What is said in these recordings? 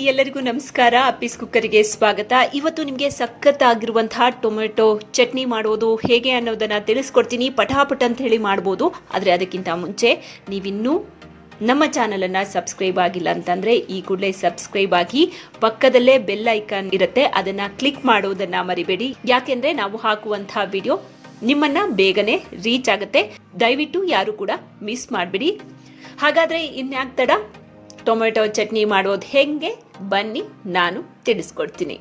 ಎಲ್ಲರಿಗೂ ನಮಸ್ಕಾರ. ಅಪ್ಪಿಸ್ ಕುಕ್ಕರಿಗೆ ಸ್ವಾಗತ. ಇವತ್ತು ನಿಮಗೆ ಸಖತ್ತಾಗಿರುವಂತಹ ಟೊಮೆಟೊ ಚಟ್ನಿ ಮಾಡೋದು ಹೇಗೆ ಅನ್ನೋದನ್ನ ತಿಳಿಸ್ಕೊಡ್ತೀನಿ. ಪಟಾಪಟ್ ಅಂತ ಹೇಳಿ ಮಾಡ್ಬೋದು. ಆದರೆ ಅದಕ್ಕಿಂತ ಮುಂಚೆ ನೀವಿನ್ನೂ ನಮ್ಮ ಚಾನಲನ್ನು ಸಬ್ಸ್ಕ್ರೈಬ್ ಆಗಿಲ್ಲ ಅಂತಂದರೆ ಈ ಕೂಡಲೇ ಸಬ್ಸ್ಕ್ರೈಬ್ ಆಗಿ, ಪಕ್ಕದಲ್ಲೇ ಬೆಲ್ ಐಕಾನ್ ಇರುತ್ತೆ, ಅದನ್ನು ಕ್ಲಿಕ್ ಮಾಡೋದನ್ನು ಮರಿಬೇಡಿ. ಯಾಕೆಂದರೆ ನಾವು ಹಾಕುವಂತಹ ವಿಡಿಯೋ ನಿಮ್ಮನ್ನು ಬೇಗನೆ ರೀಚ್ ಆಗುತ್ತೆ. ದಯವಿಟ್ಟು ಯಾರು ಕೂಡ ಮಿಸ್ ಮಾಡಬೇಡಿ. ಹಾಗಾದರೆ ಇನ್ಯಾಕ್ ತಡ, ಟೊಮೆಟೊ ಚಟ್ನಿ ಮಾಡೋದು ಹೆಂಗೆ ಬನ್ನಿ ನಾನು ತಿಳಿಸ್ಕೊಡ್ತೀನಿ.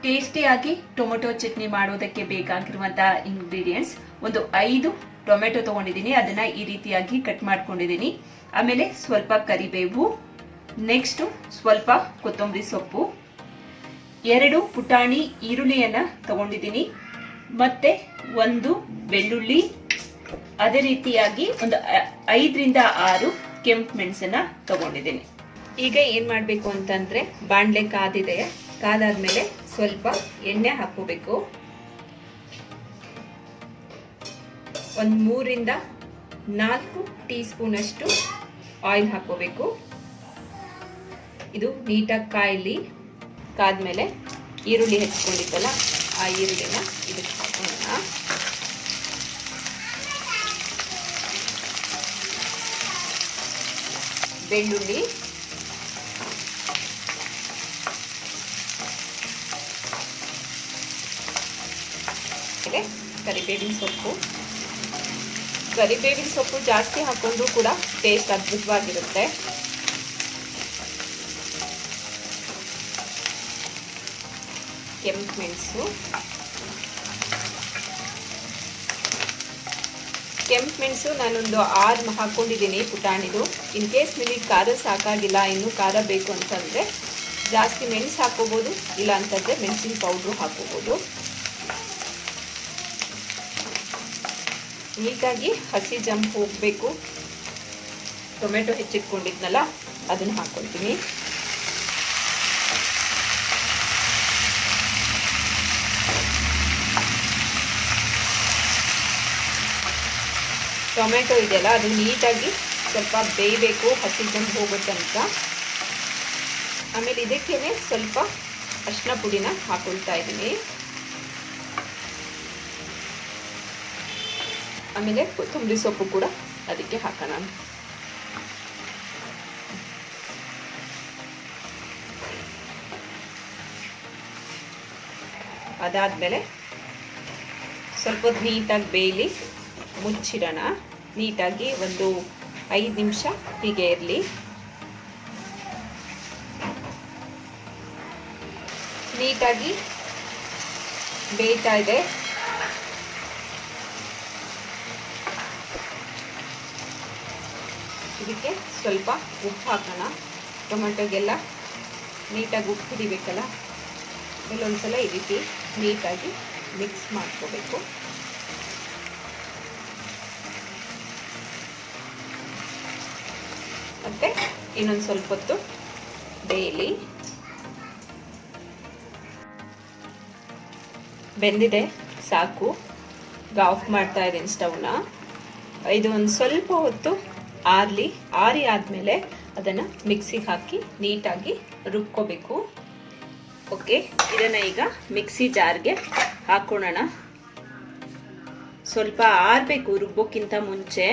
ಟೇಸ್ಟಿಯಾಗಿ ಟೊಮೆಟೊ ಚಟ್ನಿ ಮಾಡೋದಕ್ಕೆ ಬೇಕಾಗಿರುವಂತಹ ಇಂಗ್ರೀಡಿಯೆಂಟ್ಸ್, ಒಂದು 5 ಟೊಮೆಟೊ ತಗೊಂಡಿದ್ದೀನಿ, ಅದನ್ನ ಈ ರೀತಿಯಾಗಿ ಕಟ್ ಮಾಡ್ಕೊಂಡಿದ್ದೀನಿ. ಆಮೇಲೆ ಸ್ವಲ್ಪ ಕರಿಬೇವು, ನೆಕ್ಸ್ಟ್ ಸ್ವಲ್ಪ ಕೊತ್ತಂಬರಿ ಸೊಪ್ಪು, 2 ಪುಟಾಣಿ ಈರುಳ್ಳಿಯನ್ನ ತಗೊಂಡಿದ್ದೀನಿ, ಮತ್ತೆ 1 ಬೆಳ್ಳುಳ್ಳಿ, ಅದೇ ರೀತಿಯಾಗಿ ಒಂದು 5 ರಿಂದ 6 ಕೆಂಪು ಮೆಣಸನ್ನ ತಗೊಂಡಿದ್ದೀನಿ. ಈಗ ಏನ್ ಮಾಡ್ಬೇಕು ಅಂತಂದ್ರೆ, ಬಾಣಲೆ ಕಾದಿದೆ, ಕಾದಾದ್ಮೇಲೆ ಸ್ವಲ್ಪ ಎಣ್ಣೆ ಹಾಕೋಬೇಕು. ಒಂದು 3 ರಿಂದ 4 ಟೀ ಸ್ಪೂನ್ ಅಷ್ಟು ಆಯಿಲ್ ಹಾಕೋಬೇಕು. ಇದು ನೀಟಾಗಿ ಕಾಯಿಲಿ. ಕಾದ್ಮೇಲೆ ಈರುಳ್ಳಿ ಹೆಚ್ಚಿಕೊಂಡಿದ್ದಲ್ಲ, ಆ ಈರುಳ್ಳಿನ ಇದಕ್ಕೆ ಹಾಕೋಣ. ಬೆಳ್ಳುಳ್ಳಿ, ಕರಿಬೇವಿನ ಸೊಪ್ಪು. ಕರಿಬೇವಿನ ಸೊಪ್ಪು ಜಾಸ್ತಿ ಹಾಕೊಂಡ್ರು ಕೂಡ ಟೇಸ್ಟ್ ಅದ್ಭುತವಾಗಿರುತ್ತೆ. ಕೆಂಪು ಮೆಣಸು. ಕೆಂಪು ಮೆಣಸು ನಾನೊಂದು 6 ಹಾಕೊಂಡಿದ್ದೀನಿ ಪುಟಾಣಿದು. ಇನ್ ಕೇಸ್ ನಿಮಗೆ ಖಾರ ಸಾಕಾಗಿಲ್ಲ, ಇನ್ನೂ ಖಾರ ಬೇಕು ಅಂತಂದರೆ ಜಾಸ್ತಿ ಮೆಣಸು ಹಾಕೋಬೋದು, ಇಲ್ಲ ಅಂತಂದರೆ ಮೆಣಸಿನ ಪೌಡ್ರು ಹಾಕೋಬೋದು. ನೀಟಾಗಿ ಹಸಿ ಜಂಪ್ ಹೋಗಬೇಕು. ಟೊಮೆಟೊ ಹೆಚ್ಚಿಟ್ಕೊಂಡಿದ್ನಲ್ಲ ಅದನ್ನು ಹಾಕೊಳ್ತೀನಿ. ಟೊಮೆಟೊ ಇದೆಯಲ್ಲ, ಅದು ನೀಟಾಗಿ ಸ್ವಲ್ಪ ಬೇಯಬೇಕು, ಹಸಿ ಜಂಪ್ ಹೋಗೋ ತನಕ. ಆಮೇಲೆ ಇದಕ್ಕೇನೆ ಸ್ವಲ್ಪ ಅರಿಶಿನ ಪುಡಿನ ಹಾಕೊಳ್ತಾ ಇದ್ದೀನಿ. ಆಮೇಲೆ ಕೊತ್ತಂಬರಿ ಸೊಪ್ಪು ಕೂಡ ಅದಕ್ಕೆ ಹಾಕೋಣ. ಅದಾದ್ಮೇಲೆ ಸ್ವಲ್ಪ ನೀಟಾಗಿ ಬೇಯಲಿ, ಮುಚ್ಚಿಡೋಣ. ನೀಟಾಗಿ ಒಂದು 5 ನಿಮಿಷ ಹೀಗೆ ಇರಲಿ. ನೀಟಾಗಿ ಬೇಯ್ತಾ ಇದೆ. ಇದಕ್ಕೆ ಸ್ವಲ್ಪ ಉಪ್ಪು ಹಾಕೋಣ. ಟೊಮೆಟೊಗೆಲ್ಲ ನೀಟಾಗಿ ಉಪ್ಪು ಹಿಡಿಬೇಕಲ್ಲ, ಇಲ್ಲೊಂದ್ಸಲ ಈ ರೀತಿ ನೀಟಾಗಿ ಮಿಕ್ಸ್ ಮಾಡ್ಕೋಬೇಕು. ಮತ್ತೆ ಇನ್ನೊಂದು ಸ್ವಲ್ಪ ಹೊತ್ತು ಬೇಯಲಿ. ಬೆಂದಿದೆ, ಸಾಕು. ಈಗ ಆಫ್ ಮಾಡ್ತಾ ಇದ್ದೀನಿ ಸ್ಟವ್ನ. ಇದು ಒಂದು ಸ್ವಲ್ಪ ಹೊತ್ತು ಆರಿ ಆದಮೇಲೆ ಅದನ್ನು ಮಿಕ್ಸಿಗೆ ಹಾಕಿ ನೀಟಾಗಿ ರುಬ್ಕೋಬೇಕು. ಓಕೆ, ಇದನ್ನು ಈಗ ಮಿಕ್ಸಿ ಜಾರ್ಗೆ ಹಾಕೊಳ್ಳೋಣ. ಸ್ವಲ್ಪ ಆರಬೇಕು ರುಬ್ಬೋಕ್ಕಿಂತ ಮುಂಚೆ.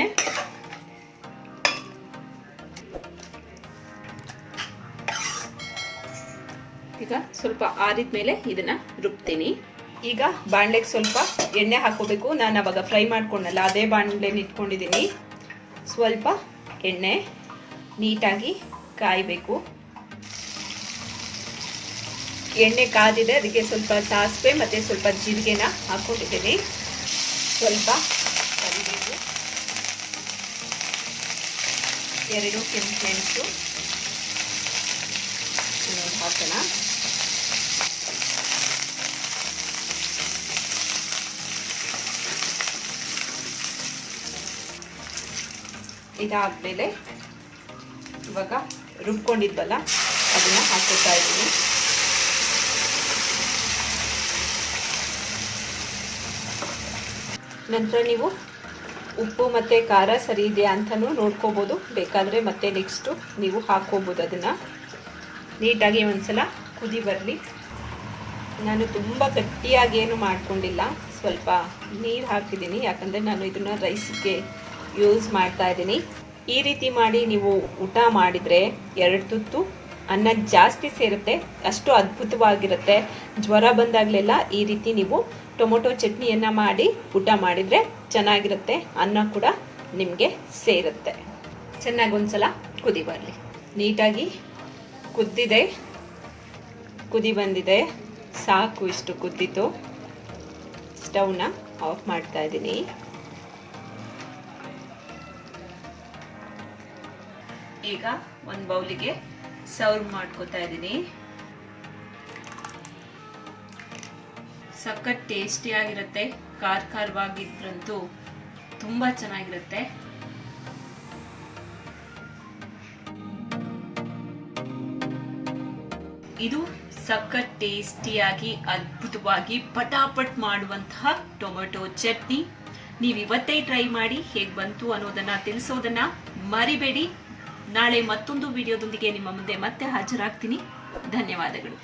ಈಗ ಸ್ವಲ್ಪ ಆರಿದ ಮೇಲೆ ಇದನ್ನು ರುಬ್ತೀನಿ. ಈಗ ಬಾಣಲೆಗೆ ಸ್ವಲ್ಪ ಎಣ್ಣೆ ಹಾಕೋಬೇಕು. ನಾನು ಅವಾಗ ಫ್ರೈ ಮಾಡ್ಕೊಂಡಲ್ಲ, ಅದೇ ಬಾಣಲೆನ ಇಟ್ಕೊಂಡಿದ್ದೀನಿ. ಸ್ವಲ್ಪ ಎಣ್ಣೆ ನೀಟಾಗಿ ಕಾಯಬೇಕು. ಎಣ್ಣೆ ಕಾದಿದೆ, ಅದಕ್ಕೆ ಸ್ವಲ್ಪ ಸಾಸಿವೆ ಮತ್ತು ಸ್ವಲ್ಪ ಜೀರಿಗೆನ ಹಾಕ್ಕೊಂಡಿದ್ದೀನಿ. ಸ್ವಲ್ಪ ಕರಿಬೇವು, 2 ಕೆಂಪು ಮೆಣಸು ಹಾಕೋಣ. ಇದಾದ್ಮೇಲೆ ಇವಾಗ ರುಬ್ಕೊಂಡಿದ್ವಲ್ಲ ಅದನ್ನ ಹಾಕೋತಾ ಇದ್ದೀನಿ. ನಂತರ ನೀವು ಉಪ್ಪು ಮತ್ತು ಖಾರ ಸರಿ ಇದೆಯಾ ಅಂತಲೂ ನೋಡ್ಕೋಬೋದು. ಬೇಕಾದರೆ ಮತ್ತೆ ನೆಕ್ಸ್ಟು ನೀವು ಹಾಕ್ಕೋಬೋದು ಅದನ್ನು. ನೀಟಾಗಿ ಒಂದ್ಸಲ ಕುದಿ ಬರಲಿ. ನಾನು ತುಂಬ ಗಟ್ಟಿಯಾಗಿ ಏನು ಮಾಡ್ಕೊಂಡಿಲ್ಲ, ಸ್ವಲ್ಪ ನೀರು ಹಾಕಿದ್ದೀನಿ, ಯಾಕಂದರೆ ನಾನು ಇದನ್ನು ರೈಸ್ಗೆ ಯೂಸ್ ಮಾಡ್ತಾ ಇದ್ದೀನಿ. ಈ ರೀತಿ ಮಾಡಿ ನೀವು ಊಟ ಮಾಡಿದರೆ 2 ತುತ್ತು ಅನ್ನ ಜಾಸ್ತಿ ಸೇರುತ್ತೆ, ಅಷ್ಟು ಅದ್ಭುತವಾಗಿರುತ್ತೆ. ಜ್ವರ ಬಂದಾಗಲೆಲ್ಲ ಈ ರೀತಿ ನೀವು ಟೊಮೊಟೊ ಚಟ್ನಿಯನ್ನು ಮಾಡಿ ಊಟ ಮಾಡಿದರೆ ಚೆನ್ನಾಗಿರುತ್ತೆ, ಅನ್ನ ಕೂಡ ನಿಮಗೆ ಸೇರುತ್ತೆ. ಚೆನ್ನಾಗಿ ಒಂದ್ಸಲ ಕುದಿ ಬರಲಿ. ನೀಟಾಗಿ ಕುದ್ದಿದೆ, ಕುದಿ ಬಂದಿದೆ, ಸಾಕು, ಇಷ್ಟು ಕುದ್ದಿತ್ತು. ಸ್ಟವ್ನ ಆಫ್ ಮಾಡ್ತಾ ಇದ್ದೀನಿ. ಈಗ ಒಂದು ಬೌಲಿಗೆ ಸರ್ವ್ ಮಾಡ್ಕೋತಾ ಇದ್ದೀನಿ. ಸಖತ್ ಟೇಸ್ಟಿಯಾಗಿರುತ್ತೆ, ಖಾರವಾಗಿದ್ರಂತೂ ತುಂಬ ಚೆನ್ನಾಗಿರುತ್ತೆ. ಇದು ಸಖತ್ ಟೇಸ್ಟಿಯಾಗಿ ಅದ್ಭುತವಾಗಿ ಪಟಾಪಟ್ ಮಾಡುವಂತಹ ಟೊಮೆಟೊ ಚಟ್ನಿ. ನೀವು ಇವತ್ತೇ ಟ್ರೈ ಮಾಡಿ ಹೇಗೆ ಬಂತು ಅನ್ನೋದನ್ನ ತಿಳಿಸೋದನ್ನ ಮರಿಬೇಡಿ. ನಾಳೆ ಮತ್ತೊಂದು ವಿಡಿಯೋದೊಂದಿಗೆ ನಿಮ್ಮ ಮುಂದೆ ಮತ್ತೆ ಹಾಜರಾಗ್ತೀನಿ. ಧನ್ಯವಾದಗಳು.